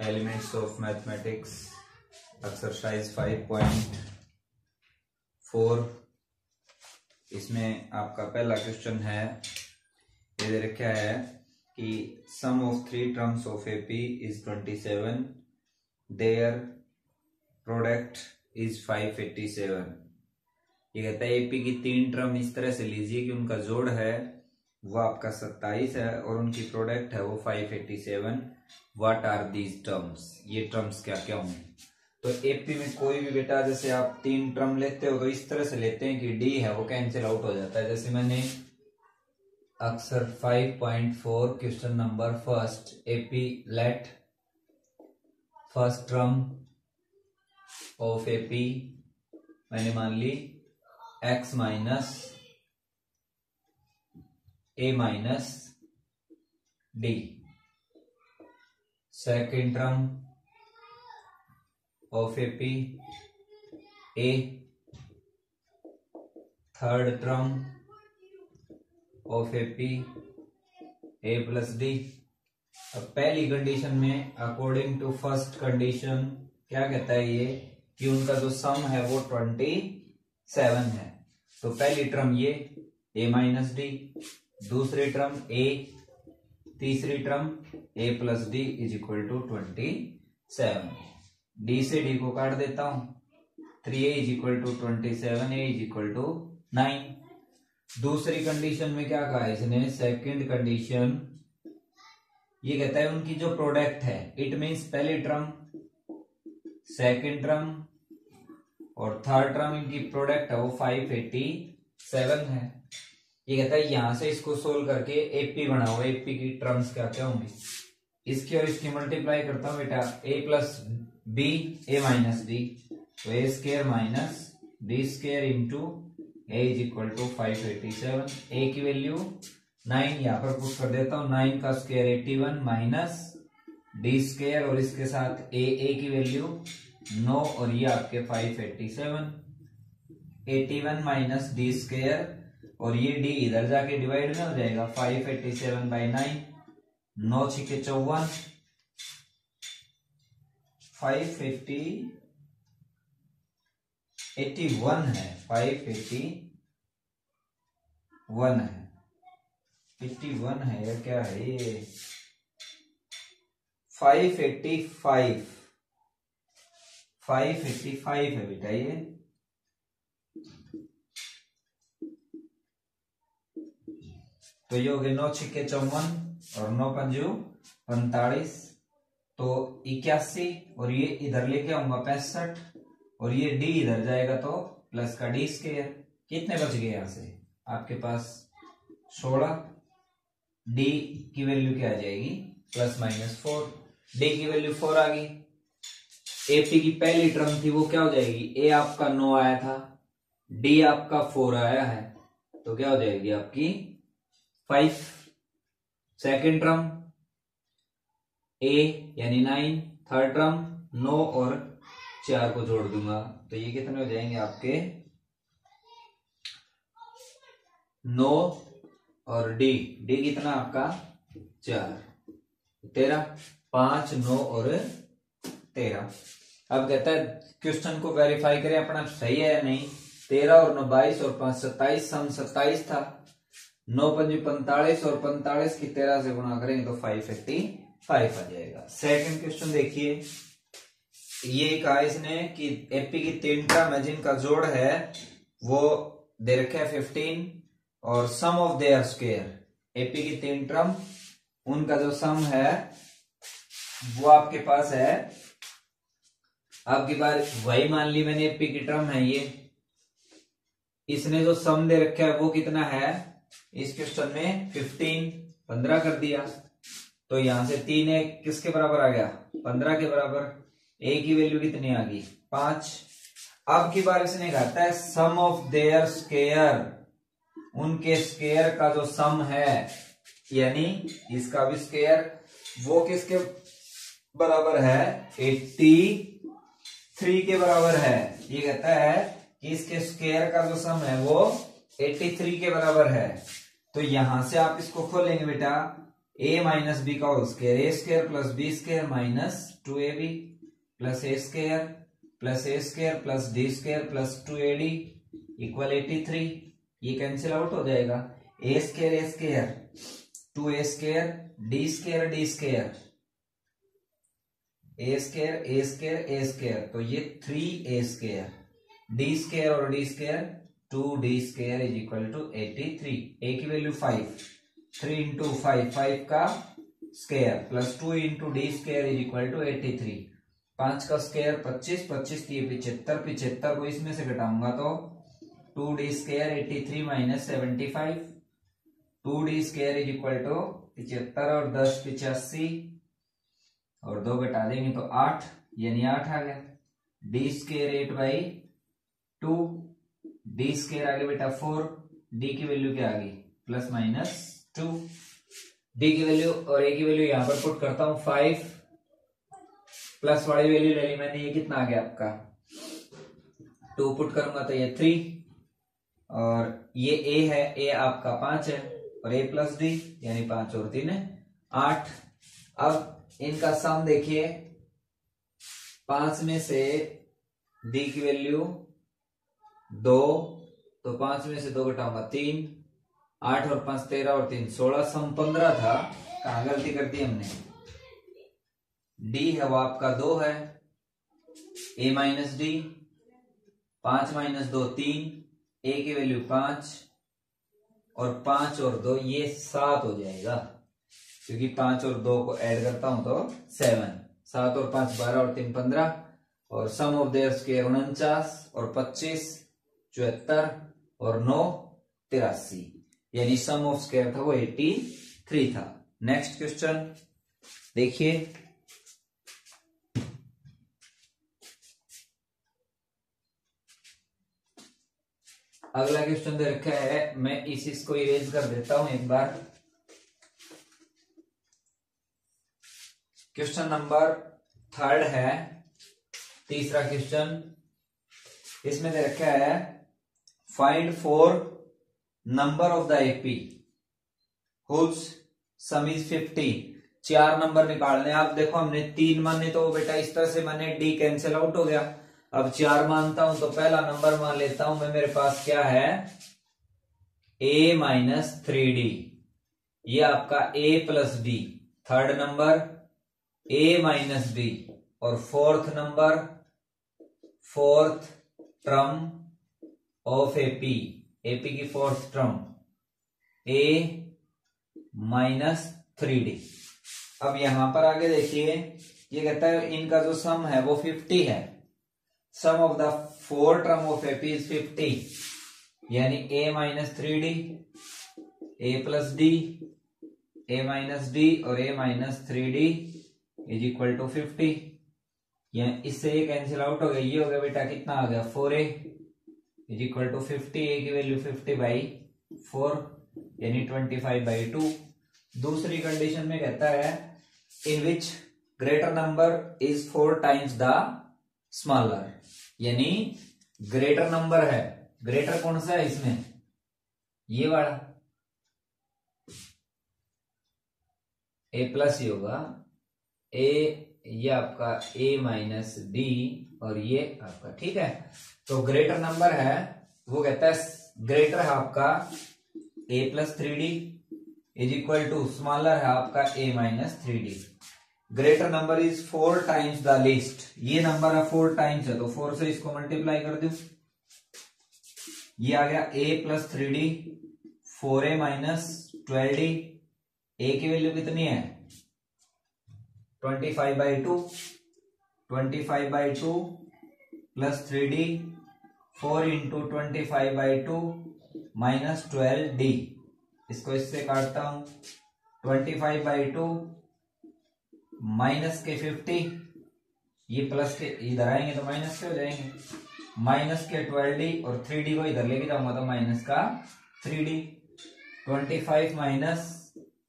Elements of mathematics exercise 5.4। इसमें आपका पहला क्वेश्चन है, ये दे रखा है कि sum of three terms of AP is 27, their product is 587। ये कहता है एपी की तीन टर्म इस तरह से लीजिए कि उनका जोड़ है वो आपका 27 है और उनकी प्रोडक्ट है वो 587। व्हाट आर दीज टर्म्स, ये टर्म्स क्या क्या होंगे। तो एपी में कोई भी बेटा जैसे आप तीन टर्म लेते हो तो इस तरह से लेते हैं कि डी है वो कैंसिल आउट हो जाता है। जैसे मैंने अक्सर 5.4 question number first, AP let first term of AP मैंने मान ली x minus a minus D, second term of AP a, third term of AP a plus D. अब पहली कंडीशन में अकॉर्डिंग टू फर्स्ट कंडीशन क्या कहता है ये कि उनका जो सम है वो 27 है। तो पहली टर्म ये a माइनस डी, दूसरी टर्म a, तीसरी term a plus D is equal to 27। D से डी को काट देता हूं, 3a is equal to 27, a is equal to 9। दूसरी कंडीशन में क्या कहा इसने, सेकंड कंडीशन ये कहता है उनकी जो प्रोडक्ट है, इट मींस पहली टर्म, सेकंड टर्म और थर्ड टर्म इनकी प्रोडक्ट है वो 587 है। ये कहता है यहां से इसको सोल्व करके एपी बनाओ, एपी की टर्म्स क्या क्या होंगी। इसकी और इसकी मल्टीप्लाई करता हूं बेटा, a plus B A minus D, तो A square minus D square into A is equal to 587। A की वैल्यू 9 यहाँ पर पुट कर देता हूं, 9 का स्क्वायर 81 माइनस डी स्क्वायर और इसके साथ ए की वैल्यू 9 और ये आपके 587, 81 माइनस डी स्क्वायर और ये डी इधर जाके डिवाइड में हो जाएगा, 587 बाई 9, 9 छिके 54, 581 है, 581 है, 81 है या क्या है ये, 585 है बेटा ये। तो ये हो गए 9 छिके 54 और 9 पंजू 45, तो 81 और ये इधर लेके आऊंगा 65 और ये डी इधर जाएगा तो प्लस का डी स्क्वायर। कितने बच गए यहां से आपके पास 16, डी की वैल्यू क्या आ जाएगी प्लस माइनस 4, डी की वैल्यू 4 आ गई। एपी की पहली टर्म थी वो क्या हो जाएगी, ए आपका 9 आया था, डी आपका 4 आया है, तो क्या हो जाएगी आपकी 5। सेकेंड टर्म ए यानी 9, थर्ड टर्म 9 और 4 को जोड़ दूंगा तो ये कितने हो जाएंगे आपके 9 और डी कितना आपका 4, 13, 5, 9 और 13। अब कहता है क्वेश्चन को वेरीफाई करें अपना सही है या नहीं। 13 और 9 22 और 5 27, सम 27 था, 9 पंजी 45 और 45 की 13 से गुणा करेंगे तो 585 आ जाएगा। सेकंड क्वेश्चन देखिए, ये कहा इसने कि एपी की तीन टर्म है जिनका जोड़ है वो दे रखा है 15 और सम ऑफ देयर स्क्वायर, एपी की तीन टर्म उनका जो सम है वो आपके पास है, आपकी बार वही मान ली मैंने, एपी की टर्म है ये, इसने जो सम दे रखा है वो कितना है इस क्वेश्चन में 15 कर दिया, तो यहां से 3 है किसके बराबर आ गया 15 के बराबर, ए की वैल्यू कितनी आ गई 5। अब की बार इसने कहता है सम ऑफ देयर स्क्वायर, उनके स्क्वायर का जो सम है यानी इसका भी स्क्वायर वो किसके बराबर है 83 के बराबर है। ये कहता है कि इसके स्क्वायर का जो सम है वो 83 के बराबर है। तो यहां से आप इसको खोलेंगे बेटा ए माइनस बी का whole square, A square plus B square minus 2ab plus A square plus D square plus 2ad equal 83। ये कैंसिल आउट हो जाएगा। A square 2a square D square A square तो ये 3a square D square और D square 2d square is equal to 83। A की value 5, 3 into 5 का square plus 2 into D square is equal to 83। 5 का square 25, 25 ये 75, 75 को इसमें से घटाऊंगा तो 2d square 83 minus 75, 2d square is equal to 75 और 10 85 और 2 घटा देंगे तो 8 यानी 8 आ गया। डी स्क्वायर 8/2, डी स्क्वायर आगे बेटा 4, डी की वैल्यू क्या आ गई प्लस माइनस 2, डी की वैल्यू और ए की वैल्यू यहां पर पुट करता हूं 5 प्लस वाली वैल्यू ले ली मैंने, ये कितना आ गया आपका 2 पुट करूंगा तो ये 3 और ये ए है, ए आपका 5 है और ए प्लस डी यानी 5 और 3 8। अब इनका सम देखिए, 5 में से डी की वैल्यू 2 तो 5 में से 2 घटाऊंगा 3, 8 और 5 13 और 3 16, सम 15 था। कहां गलती कर दी हमने, डी है वो आपका 2 है, ए माइनस डी 5 माइनस 2 3, ए की वैल्यू 5 और 5 और 2 ये 7 हो जाएगा क्योंकि 5 और 2 को ऐड करता हूं तो 7, 7 और 5 12 और 3 15 और सम ऑफ देयर स्क्वायर 49 और 25 74 और 9 83 यानी सम ऑफ स्क्वायर था वो 83 था। नेक्स्ट क्वेश्चन देखिए, अगला क्वेश्चन दे रखा है, मैं इसको इरेज कर देता हूं एक बार। क्वेश्चन नंबर 3 है, तीसरा क्वेश्चन। इसमें दे रखा है find 4 number of the AP whose sum is 50। 4 number निकालने। आप देखो हमने 3 माने तो बेटा इस तरह से माने, डी कैंसिल आउट हो गया। अब 4 मानता हूं तो पहला नंबर मान लेता हूं मैं, मेरे पास क्या है a माइनस 3d, ये आपका a plus D. Third number a minus b और fourth number fourth term of AP की fourth term a minus 3d। अब यहां पर आगे देखिए, ये कहता है इनका जो सम है वो 50 है। Sum of the 4 term of AP is 50 यानी a minus 3d, a plus D, a minus D और a minus 3d is equal to 50। इससे ये कैंसिल आउट हो गया, ये हो गया बेटा कितना आ गया 4a is equal to 50, a की वैल्यू 50/4 यानी 25/2। दूसरी कंडीशन में कहता है in which greater number is 4 times the smaller, यानी ग्रेटर नंबर है। ग्रेटर कौन सा है इसमें, ये वाला a प्लस ही होगा, ये आपका a माइनस डी और ये आपका, ठीक है। तो ग्रेटर नंबर है वो कहता है ग्रेटर है आपका a plus 3d is equal to smaller है आपका a minus 3d। Greater number is 4 times the least, ये नंबर है 4 टाइम्स है तो 4 से इसको मल्टीप्लाई कर दो, ये आ गया a plus 3d 4a minus 12d। a की वैल्यू कितनी है 25/2, 25/2 plus 3d 4 into 25/2 minus 12d। इसको इससे काटता हूं, 25/2 माइनस के 50, ये प्लस के इधर आएंगे तो माइनस के हो जाएंगे, माइनस के 12d और 3d को इधर लेके जाऊंगा तो माइनस का 3d। 25 minus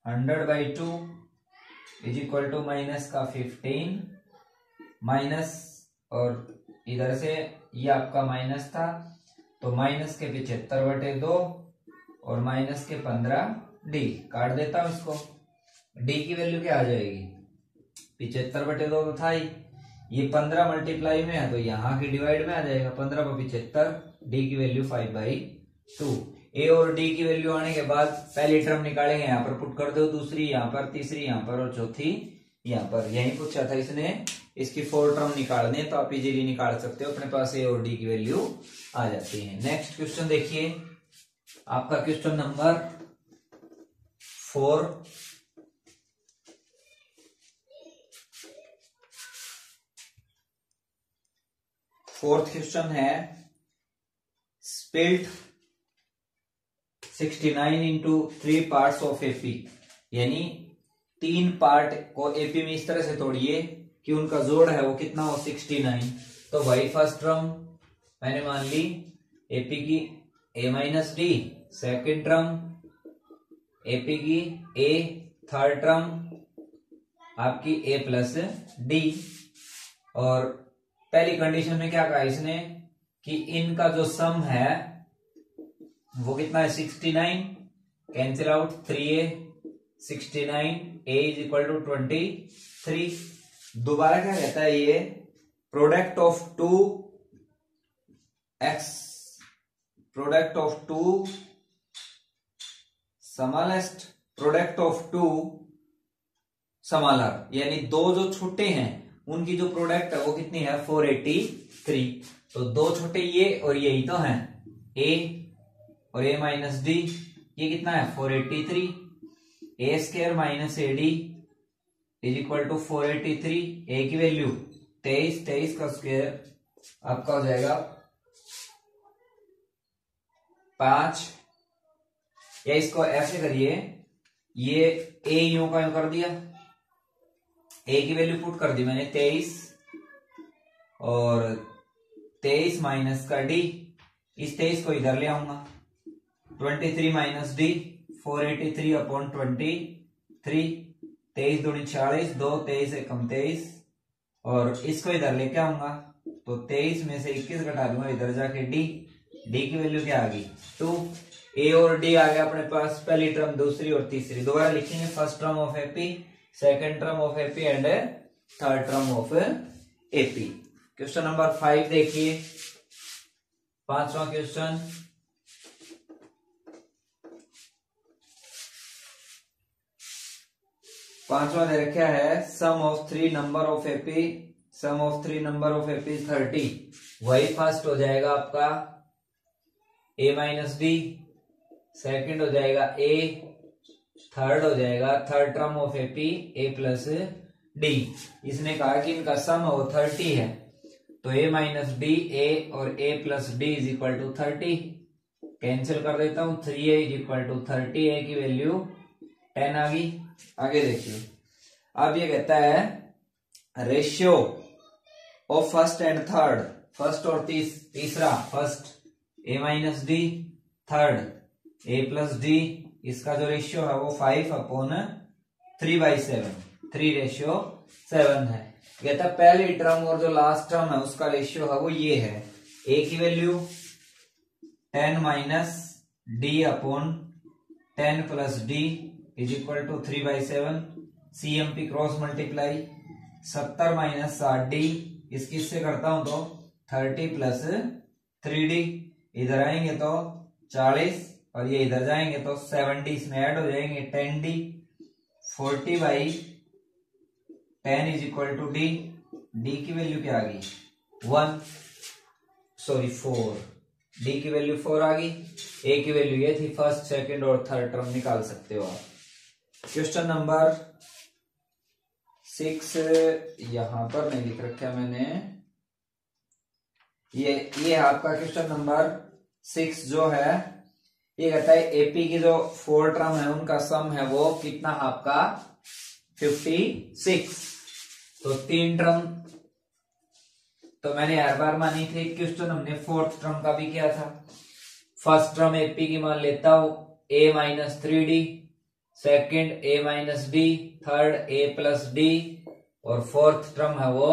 100/2 is equal to minus का 15 माइनस, और इधर से ये आपका माइनस था तो माइनस के 75/2 और माइनस के 15d। काट देता हूं इसको, डी की वैल्यू क्या आ जाएगी 75/2 तो था ही, ये 15 मल्टीप्लाई में है तो यहाँ की डिवाइड में आ जाएगा 15/75, डी की वैल्यू 5/2। ए और डी की वैल्यू आने के बाद पहली टर्म निकालेंगे, यहाँ पर पुट कर दो, दूसरी यहाँ पर, तीसरी यहाँ पर और चौथी यहाँ पर। यही पूछा था इसने, इसकी 4 टर्म निकालने तो आप इजीली निकाल सकते हो, अपने पास ए और डी की वैल्यू आ जाती है। नेक्स्ट क्वेश्चन देखिए, आपका क्वेश्चन नंबर 4। फोर्थ क्वेश्चन है, split 69 into 3 parts of AP, यानी 3 पार्ट को एपी में इस तरह से तोड़िए कि उनका जोड़ है वो कितना हो 69। तो भाई फर्स्ट टर्म मैंने मान ली एपी की a minus D, second term AP की a, थर्ड टर्म आपकी a प्लस डी। और पहली कंडीशन में क्या कहा इसने कि इनका जो सम है वो कितना है 69, cancel out 3a 69, a is equal to 23। दोबारा क्या कहता है ये, product of two x, product of two smallest product of two smaller, यानी दो जो छोटे हैं उनकी जो प्रोडक्ट है वो कितनी है 483। तो दो छोटे ये और यही तो हैं a और a माइनस डी, ये कितना है 483। A square minus A D is equal to 483। A की वैल्यू 23, 23 का स्क्वायर आपका हो जाएगा 5, या इसको ऐसे करिए, ये ए यूं का यूं कर दिया, ए की वैल्यू पुट कर दी मैंने 23 और 23 माइनस का डी, इस 23 को इधर ले आऊंगा 23 माइनस डी 483 अपॉन 23, 23 दूनी 40, 2 23 से कम 23 और इसको इधर लेके आऊंगा तो 23 में से 21 घटा दूंगा, इधर जाके डी, डी की वैल्यू क्या आ गई 2। ए और डी आ गया अपने पास, पहली टर्म, दूसरी और तीसरी। दोबारा लिखेंगे, first term of AP, second term of AP and third term of AP. Question number 5 देखिए, 5वां क्वेश्चन, पांचवा दे रखा है, sum of 3 number of AP, sum of 3 number of AP 30। वही फर्स्ट हो जाएगा आपका a माइनस डी, सेकेंड हो जाएगा a, थर्ड हो जाएगा third term of AP a plus D. इसने कहा कि इनका सम वो 30 है, तो a माइनस डी a और a plus D is equal to 30। Cancel कर देता हूं, 3a is equal to 30, a की वैल्यू 10 आ गई। आगे देखिए, अब ये कहता है ratio of first and third, first और तीसरा, first a minus D, third a plus D, इसका जो रेशियो है वो 5/3/7, 3:7 है। कहता पहली टर्म और जो लास्ट टर्म है उसका रेशियो है वो ये है, a की value 10 minus D upon 10 plus D is equal to 3/7, CMP cross multiply 70 minus 60D, इसकी से करता हूं तो 30 प्लस 3D, इधर आएंगे तो 40 और ये इधर जाएंगे तो 70 इसमें ऐड हो जाएंगे, 10D, 40/10 is equal to D, D की वैल्यू क्या आ गई 4, D की वैल्यू 4 आ गई, A की वैल्यू ये थी, फर्स्ट सेकंड और थर्ड टर्म निकाल सकते हो आप। क्वेश्चन नंबर 6 यहां पर नहीं लिख रखा मैंने, ये आपका क्वेश्चन नंबर 6 जो है, ये कहता है एपी की जो 4 टर्म है उनका सम है वो कितना आपका 56। तो 3 टर्म तो मैंने हर बार मानी थी, क्वेश्चन हमने 4th टर्म का भी किया था। फर्स्ट टर्म एपी की मान लेता हूं a minus 3D, second a minus D, third a plus D और फोर्थ टर्म है वो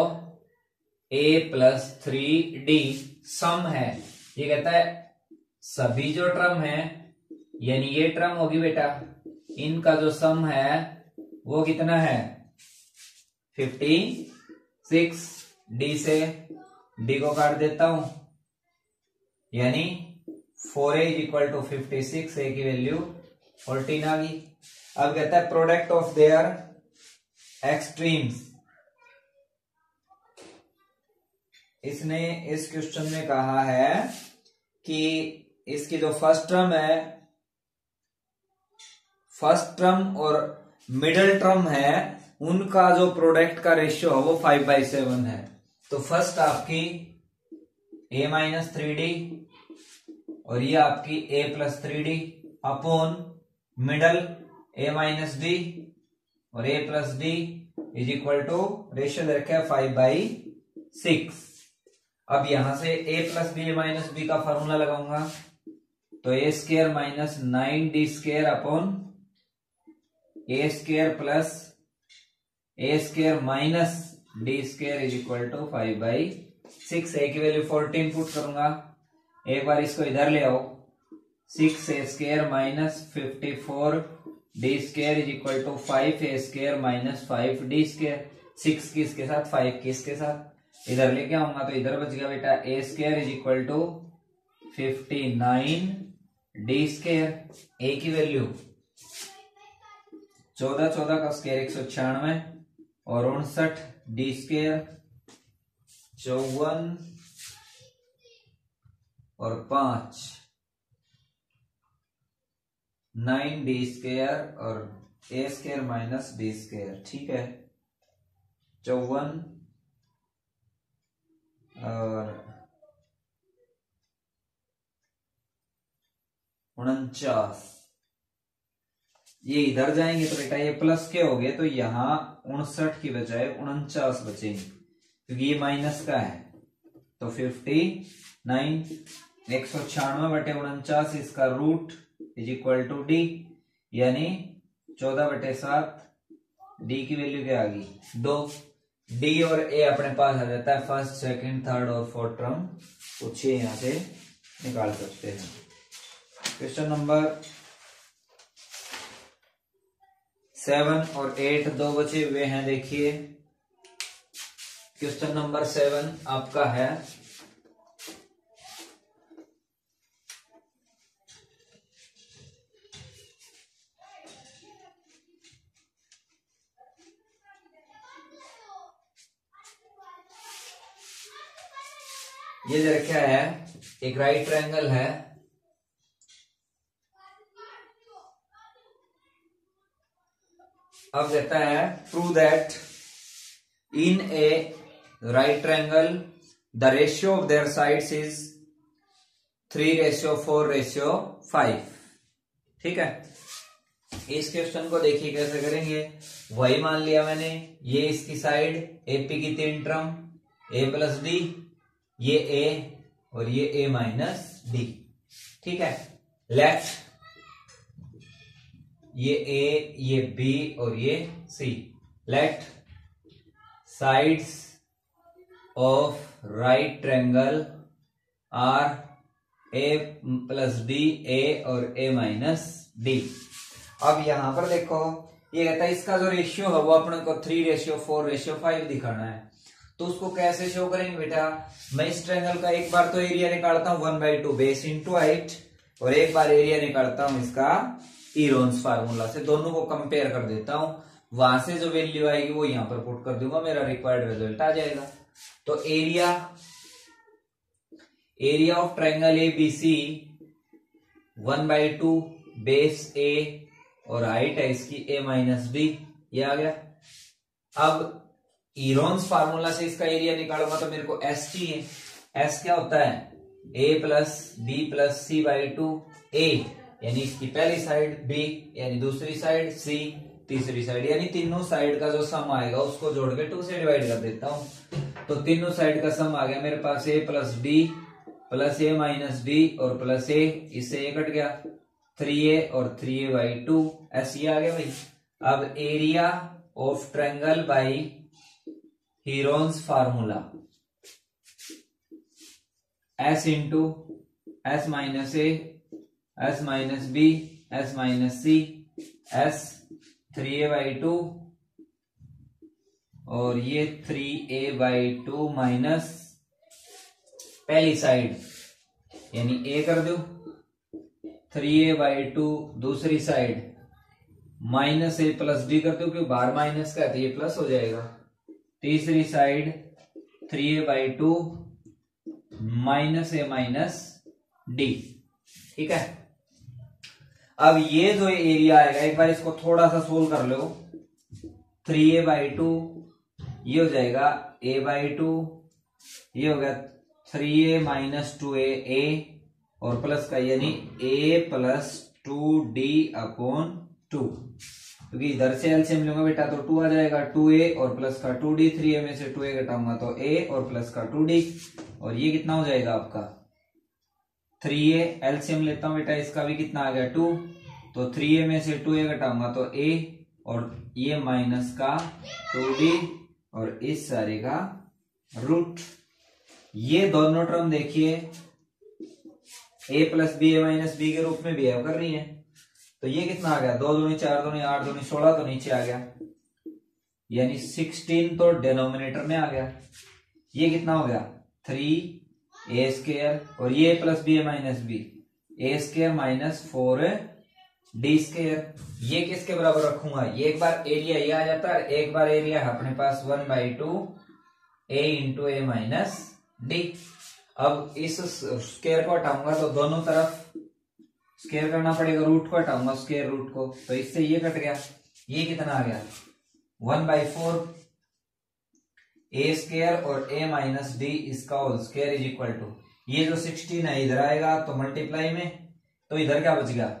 a प्लस 3D। सम है, ये कहता है सभी जो टर्म है, यानी ये टर्म होगी बेटा, इनका जो सम है वो कितना है 56। डी से डी को काट देता हूं, यानी 4a इक्वल टू 56, ए की वैल्यू 14 आ गई। अब कहता है प्रोडक्ट ऑफ देयर एक्सट्रीम्स। इसने इस क्वेश्चन में कहा है कि इसकी जो फर्स्ट टर्म और मिडिल टर्म है उनका जो प्रोडक्ट का रेशियो है वो 5/7 है। तो फर्स्ट आपकी a माइनस 3d और ये आपकी a plus 3d upon middle a minus d और a plus d is equal to ratio दे रखा है 5/6। अब यहां से a plus b minus b का फॉर्मूला लगाऊंगा, तो a square minus 9d square upon a square plus a square minus d square is equal to 5/6। a की वैल्यू 14 पुट करूंगा, एक बार इसको इधर ले आओ, 6a square minus 54d square is equal to 5a square minus 5d square. 6 किसके साथ 5 किसके साथ इधर लेके आऊंगा, तो इधर बच गया बेटा a square is equal to 59d square. a की वैल्यू 14 का स्क्वायर 196 और 59d स्क्वायर 54 और 5 9d स्क्वायर और a square minus d square. ठीक है, 54 और 49, ये इधर जाएंगे तो बेटा ये प्लस के हो गए, तो यहां 59 की बजाय 49 बचेंगे क्योंकि ये माइनस का है। तो 59 196/49 इसका root is equal to D, यानी 14/7। डी की वैल्यू क्या आ गई 2। डी और ए अपने पास आ जाता है, फर्स्ट सेकंड थर्ड और फोर्थ टर्म कुछ यहां से निकाल सकते हैं। क्वेश्चन नंबर 7 और 8 दो बचे हुए हैं। देखिए क्वेश्चन नंबर 7 आपका है, ये जो क्या है एक राइट ट्रायंगल है, अब कहता है prove that in A right triangle the ratio of their sides is 3:4:5। ठीक है, इस क्वेश्चन को देखिए कैसे करेंगे। वही मान लिया मैंने, ये इसकी साइड एपी की 3 टर्म a प्लस डी, ये a और ये a माइनस डी। ठीक है, लेट ये a ये b और ये c, let sides of right triangle are a plus D, a और a माइनस डी। अब यहां पर देखो ये कहता है इसका जो रेशियो है वो अपने को 3:4:5 दिखाना है। तो उसको कैसे शो करेंगे बेटा, मैं इस ट्रायंगल का एक बार तो एरिया निकालता हूं 1/2 बेस इंटू हाइट, और एक बार एरिया निकालता हूं इसका ईरोन्स फार्मूला से, दोनों को कंपेयर कर देता हूं। वहां से जो वैल्यू आएगी वो यहां पर पुट कर दूंगा, मेरा रिक्वायर्ड रिजल्ट आ जाएगा। तो area of triangle ABC 1/2 base A और हाइट है इसकी a माइनस डी, ये आ गया। अब ईरोन्स फार्मूला से इसका एरिया निकालूंगा तो मेरे को s चाहिए। s क्या होता है a plus b plus c by 2, a यानी इसकी पहली साइड, b यानी दूसरी साइड, c तीसरी साइड, यानी तीनों साइड का जो सम आएगा उसको जोड़ के 2 से डिवाइड कर देता हूं। तो तीनों साइड का सम आ गया मेरे पास a plus d plus a minus D और प्लस a, इससे a कट गया, 3a और 3a बाई 2, s ये आ गया भाई। अब area of triangle by Heron's formula, s into s minus a, s minus b, s minus c, s 3a/2 और ये 3a/2 माइनस पहली साइड यानी a कर दो, 3a/2 दूसरी side minus a plus d कर दो, क्योंकि बाहर माइनस का है तो ये प्लस हो जाएगा। तीसरी side 3a/2 minus a minus d। ठीक है, अब ये जो एरिया आएगा एक बार इसको थोड़ा सा सोल्व कर लो। 3a/2 ये हो जाएगा a/2, ये हो गया 3a माइनस 2a a और प्लस का यानी a प्लस 2d/2, क्योंकि इधर से एलसीएम लूंगा बेटा तो 2 आ जाएगा, 2a और प्लस का 2d, 3a में से 2a घटाऊंगा तो a और प्लस का 2d, और ये कितना हो जाएगा आपका 3a। एलसीएम लेता हूं बेटा, इसका भी कितना आ गया 2, तो 3a में से 2a घटाऊंगा तो a और ये माइनस का 2d और इस सारे का रूट। ये दोनों टर्म देखिए a plus B a minus B के रूप में बिहेव कर रही है, तो ये कितना आ गया 2 दूनी 4 दूनी 8 दूनी 16 तो नीचे आ गया, यानी 16 तो डिनोमिनेटर में आ गया। ये कितना हो गया 3a² और ये plus B a minus B a² minus 4d²। ये किसके बराबर रखूंगा, ये एक बार एरिया ये आ जाता है, एक बार एरिया है अपने पास 1/2 a into a minus d। अब इस स्क्वायर को हटाऊंगा तो दोनों तरफ स्क्वायर करना पड़ेगा, रूट को हटाऊंगा स्क्वायर रूट को, तो इससे ये कट गया, ये कितना आ गया 1/4 a² और a माइनस d इसका whole square is equal to, ये जो 16 है इधर आएगा तो मल्टीप्लाई में, तो इधर क्या बच गया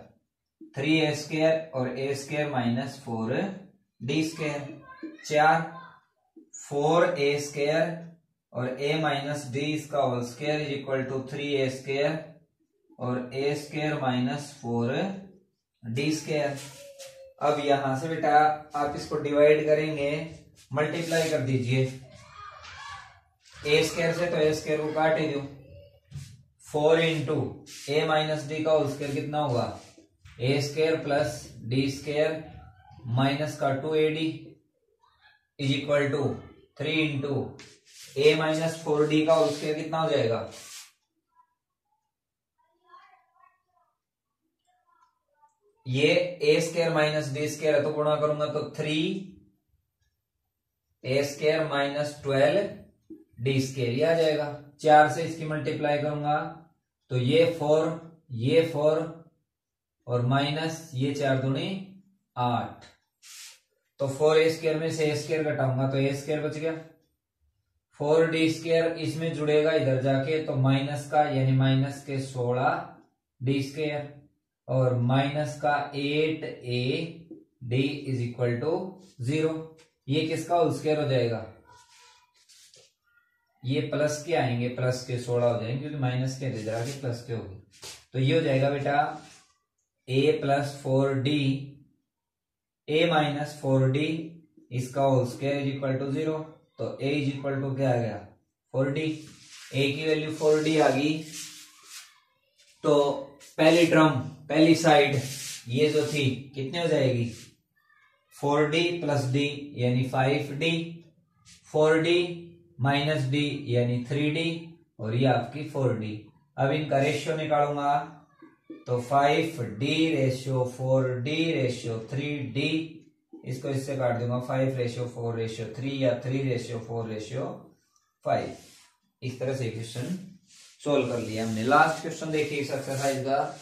3a² और a² माइनस 4d², 4a² और a माइनस d इसका whole square is equal to 3a² और a² माइनस 4d²। अब यहां से बेटा आप इसको डिवाइड करेंगे, मल्टीप्लाई कर दीजिए a² से, तो a² को काट ही दो, 4 इंटू a माइनस d का होल स्क्वायर कितना होगा a² प्लस d² माइनस का 2ad is equal to 3 into a minus 4d का होल स्क्वायर कितना हो जाएगा, ये a² माइनस d² है तो गुणा करूंगा तो 3a² माइनस 12d² ये आ जाएगा। 4 से इसकी मल्टीप्लाई करूंगा तो ये 4 और माइनस ये 4 दूनी 8, तो 4a² में से a² घटाऊंगा तो a² बच गया, 4d² इसमें जुड़ेगा इधर जाके तो माइनस का यानी माइनस के 16d² और माइनस का 8ad इज इक्वल टू 0। ये किसका होल स्क्वायर हो जाएगा, ये प्लस के आएंगे, प्लस के 16 हो जाएंगे क्योंकि माइनस के इधर आके प्लस के होंगे, तो ये हो जाएगा बेटा a plus 4d a minus 4d इसका whole square is equal to 0, तो a इज इक्वल टू क्या आ गया 4d, a की वैल्यू 4d आ गई। तो पहली टर्म पहली साइड ये जो थी कितनी हो जाएगी 4d प्लस d यानी 5d, 4d माइनस d यानी 3d और ये आपकी 4d। अब इनका रेशियो निकालूंगा तो 5d ratio 4d ratio 3d, इसको इससे काट दूंगा 5:4:3 या 3:4:5। इस तरह से क्वेश्चन सोल्व कर लिया हमने। लास्ट क्वेश्चन देखिए इस एक्सरसाइज का,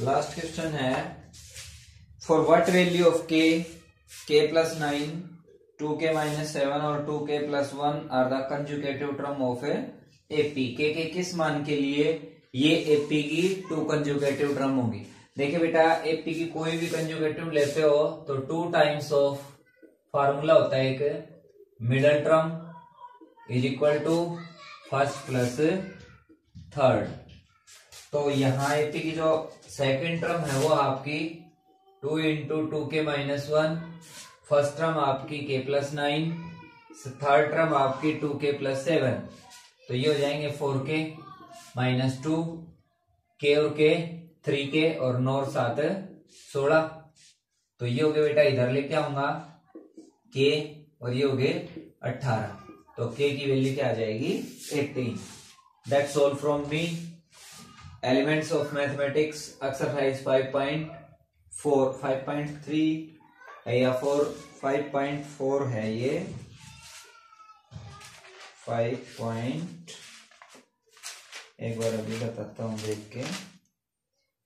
लास्ट क्वेश्चन है for what value of k plus 9 2k minus 7 और 2k प्लस 1 are the conjugative term of AP, के किस मान के लिए ये एपी की 2 कंजुगेटिव टर्म होगी। देखिए बेटा एपी की कोई भी कंजुगेटिव लेते हो तो 2 टाइम्स ऑफ फार्मूला होता है, एक middle term is equal to first plus third. तो यहाँ एपी की जो सेकंड टर्म है वो आपकी 2 इंटू 2k-1, फर्स्ट टर्म आपकी k+9, थर्ड टर्म आपकी 2k+7, तो ये हो जाएंगे 4k-2, k और k 3k और 9 और 7 16, तो ये हो गए बेटा, इधर लेके आऊंगा k और ये हो गए 18, तो k की वैल्यू क्या आ जाएगी 18। That's all from me. Elements of mathematics exercise 5.4 5.3 है या 5.4 है, ये 5. एक बार अभी बताता हूँ देख के।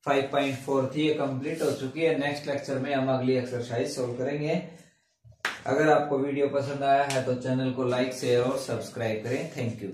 5.4 थी, ये कंप्लीट हो चुकी है। नेक्स्ट लेक्चर में हम अगली एक्सरसाइज सोल्व करेंगे। अगर आपको वीडियो पसंद आया है तो चैनल को लाइक शेयर और सब्सक्राइब करें। Thank you.